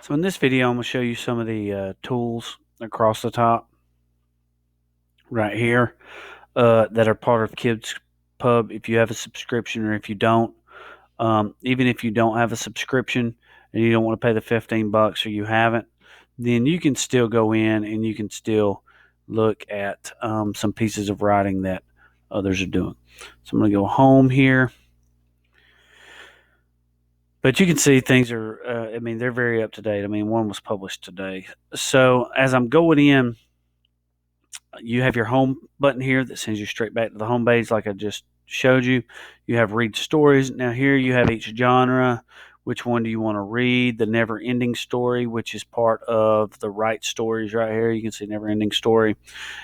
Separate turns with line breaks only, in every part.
So in this video, I'm going to show you some of the tools across the top right here that are part of KidPub. If you have a subscription or if you don't, even if you don't have a subscription and you don't want to pay the $15 or you haven't, then you can still go in and you can still look at some pieces of writing that others are doing. So I'm going to go home here. But you can see things are, they're very up to date. One was published today. So as I'm going in, you have your home button here that sends you straight back to the home page like I just showed you. You have read stories. Now here you have each genre. Which one do you want to read? The never ending story, which is part of the write stories right here. You can see never ending story.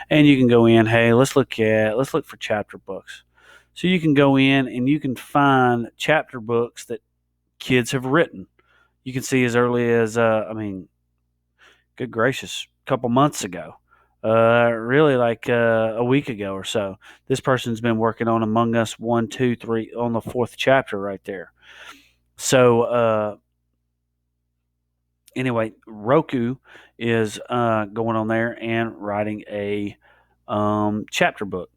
And you can go in, hey, let's look for chapter books. So you can go in and you can find chapter books that kids have written. You can see as early as, good gracious, a couple months ago. Really like a week ago or so. This person's been working on Among Us 1, 2, 3 on the 4th chapter right there. So anyway, Roku is going on there and writing a chapter book.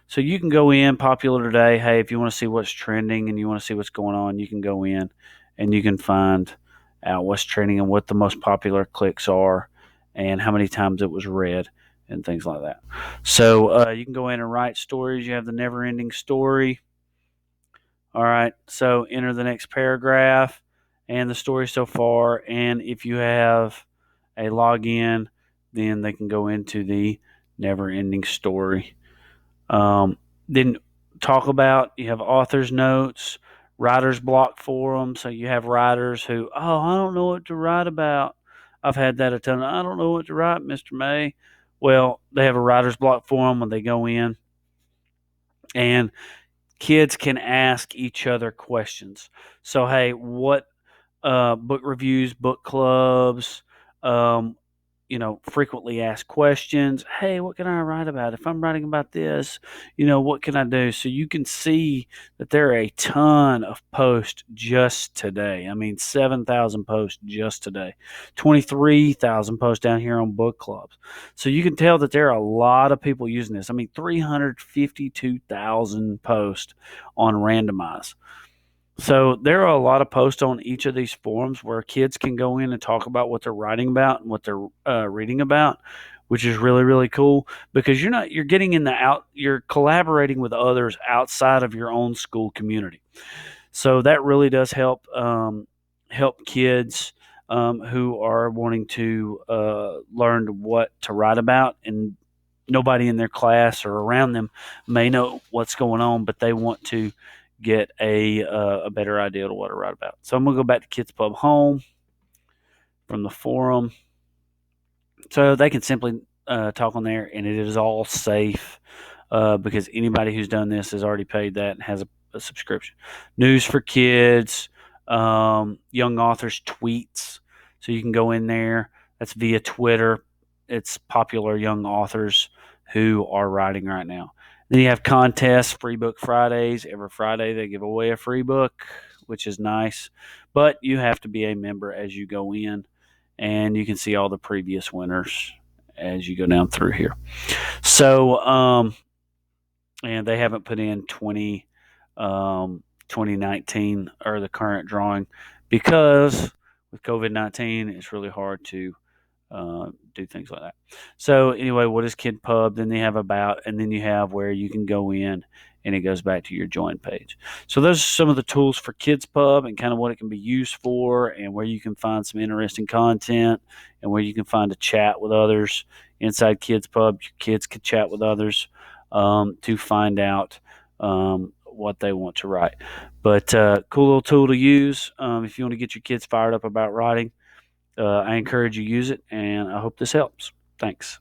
So you can go in, popular today. Hey, if you want to see what's trending and you want to see what's going on, you can go in and you can find out what's trending and what the most popular clicks are and how many times it was read and things like that. So you can go in and write stories. You have the never ending story. All right. So enter the next paragraph and the story so far. And if you have a login, then they can go into the never ending story. Then talk about, you have author's notes, writer's block forum. So you have writers who, I don't know what to write about. I've had that a ton. I don't know what to write, Mr. May. Well, they have a writer's block forum when they go in, and kids can ask each other questions. So, hey, what book reviews, book clubs, um, frequently asked questions. Hey, what can I write about? If I'm writing about this, what can I do? So you can see that there are a ton of posts just today. 7,000 posts just today, 23,000 posts down here on book clubs. So you can tell that there are a lot of people using this. 352,000 posts on Randomize. So there are a lot of posts on each of these forums where kids can go in and talk about what they're writing about and what they're reading about, which is really, really cool because you're getting you're collaborating with others outside of your own school community. So that really does help kids who are wanting to learn what to write about, and nobody in their class or around them may know what's going on, but they want to get a better idea of what to write about. So I'm going to go back to KidPub Home from the forum. So they can simply talk on there, and it is all safe because anybody who's done this has already paid that and has a subscription. News for kids, young authors' tweets. So you can go in there. That's via Twitter. It's popular young authors who are writing right now. Then you have contests, Free Book Fridays. Every Friday they give away a free book, which is nice. But you have to be a member as you go in, and you can see all the previous winners as you go down through here. So, and they haven't put in 2019 or the current drawing because with COVID-19, it's really hard to do things like that. So anyway, what is KidPub? Then they have about, and then you have where you can go in and it goes back to your join page. So those are some of the tools for KidPub and kind of what it can be used for, and where you can find some interesting content, and where you can find a chat with others inside KidPub. Your kids can chat with others to find out what they want to write. But cool little tool to use if you want to get your kids fired up about writing. I encourage you to use it, and I hope this helps. Thanks.